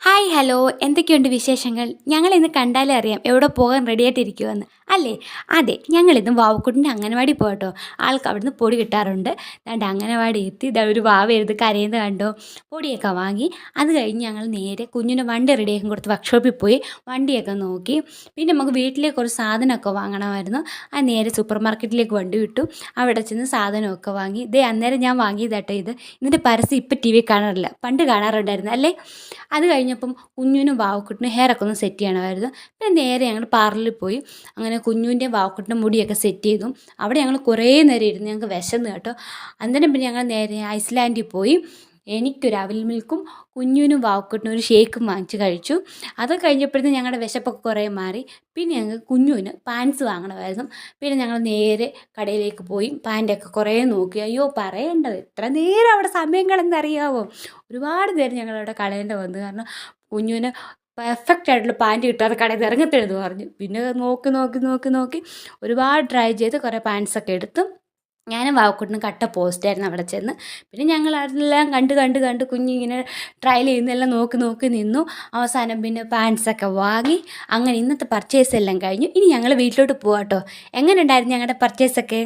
Hi hello എന്തൊക്കെയുണ്ട് വിശേഷങ്ങൾ? ഞങ്ങളിന്ന് കണ്ടാലേ അറിയാം എവിടെ പോകാൻ റെഡിയായിട്ടിരിക്കുമെന്ന് അല്ലേ? അതെ, ഞങ്ങളിന്ന് വാവക്കുട്ടിൻ്റെ അംഗനവാടി പോകട്ടോ. ആൾക്ക് അവിടുന്ന് പൊടി കിട്ടാറുണ്ട്. ദാണ്ട് അംഗനവാടി എത്തി. ദാ ഒരു വാവ എഴുത് കരയുന്നത് കണ്ടോ. പൊടിയൊക്കെ വാങ്ങി അത് കഴിഞ്ഞ് ഞങ്ങൾ നേരെ കുഞ്ഞിന് വണ്ടി റെഡിയാക്കി കൊടുത്ത് വർക്ക്ഷോപ്പിൽ പോയി വണ്ടിയൊക്കെ നോക്കി. പിന്നെ നമുക്ക് വീട്ടിലേക്ക് കുറച്ച് സാധനമൊക്കെ വാങ്ങണമായിരുന്നു. അത് നേരെ സൂപ്പർ മാർക്കറ്റിലേക്ക് വണ്ടി വിട്ടു. അവിടെ ചെന്ന് സാധനമൊക്കെ വാങ്ങി. അന്നേരം ഞാൻ വാങ്ങിയതാട്ടോ ഇത്. ഇതിൻ്റെ പരസ്യം ഇപ്പം ടി വി കാണാറില്ല, പണ്ട് കാണാറുണ്ടായിരുന്നു അല്ലേ? അത് കഴിഞ്ഞപ്പം കുഞ്ഞിനും വാവക്കുട്ടിനും ഹെയറൊക്കെ ഒന്ന് സെറ്റ് ചെയ്യണമായിരുന്നു. പിന്നെ നേരെ ഞങ്ങൾ പാർലറിൽ പോയി. അങ്ങനെ കുഞ്ഞുവിൻ്റെയും വാവക്കുട്ടിൻ്റെ മുടിയൊക്കെ സെറ്റ് ചെയ്തു. അവിടെ ഞങ്ങൾ കുറേ നേരം ഇരുന്ന് ഞങ്ങൾക്ക് വിശന്ന് കേട്ടോ. അന്നേരം പിന്നെ ഞങ്ങൾ നേരെ ഐസ്ലാൻഡിൽ പോയി. എനിക്കൊരു അവിൽ മിൽക്കും കുഞ്ഞിനും വാവക്കുട്ടിനും ഒരു ഷേക്കും വാങ്ങിച്ച് കഴിച്ചു. അത് കഴിഞ്ഞപ്പോഴത്തേക്കും ഞങ്ങളുടെ വിശപ്പൊക്കെ കുറേ മാറി. പിന്നെ ഞങ്ങൾക്ക് കുഞ്ഞുവിന് പാൻസ് വാങ്ങണമായിരുന്നു. പിന്നെ ഞങ്ങൾ നേരെ കടയിലേക്ക് പോയി പാൻറ്റൊക്കെ കുറേ നോക്കി. അയ്യോ പറയേണ്ടത്, എത്ര നേരം അവിടെ സമയം കളഞ്ഞറിയാവോ. ഒരുപാട് നേരം ഞങ്ങളവിടെ കളയേണ്ടി വന്നു. കാരണം കുഞ്ഞുവിന് പെർഫെക്റ്റ് ആയിട്ടുള്ള പാൻറ്റ് കിട്ടാതെ കടയിൽ നിന്ന് ഇറങ്ങത്തില്ലെന്ന് പറഞ്ഞു. പിന്നെ നോക്കി നോക്കി നോക്കി നോക്കി ഒരുപാട് ട്രൈ ചെയ്ത് കുറേ പാൻസൊക്കെ എടുത്തു. ഞാനും വാവക്കുട്ടിനും കട്ട പോസ്റ്റായിരുന്നു അവിടെ ചെന്ന്. പിന്നെ ഞങ്ങൾ അതെല്ലാം കണ്ട് കണ്ട് കണ്ട് കുഞ്ഞിങ്ങനെ ട്രയൽ ചെയ്യുന്നതെല്ലാം നോക്കി നോക്കി നിന്നു. അവസാനം പിന്നെ പാൻസൊക്കെ വാങ്ങി. അങ്ങനെ ഇന്നത്തെ പർച്ചേസ് എല്ലാം കഴിഞ്ഞു. ഇനി ഞങ്ങൾ വീട്ടിലോട്ട് പോകാം കേട്ടോ. എങ്ങനെ ഉണ്ടായിരുന്നു ഞങ്ങളുടെ പർച്ചേസൊക്കെ?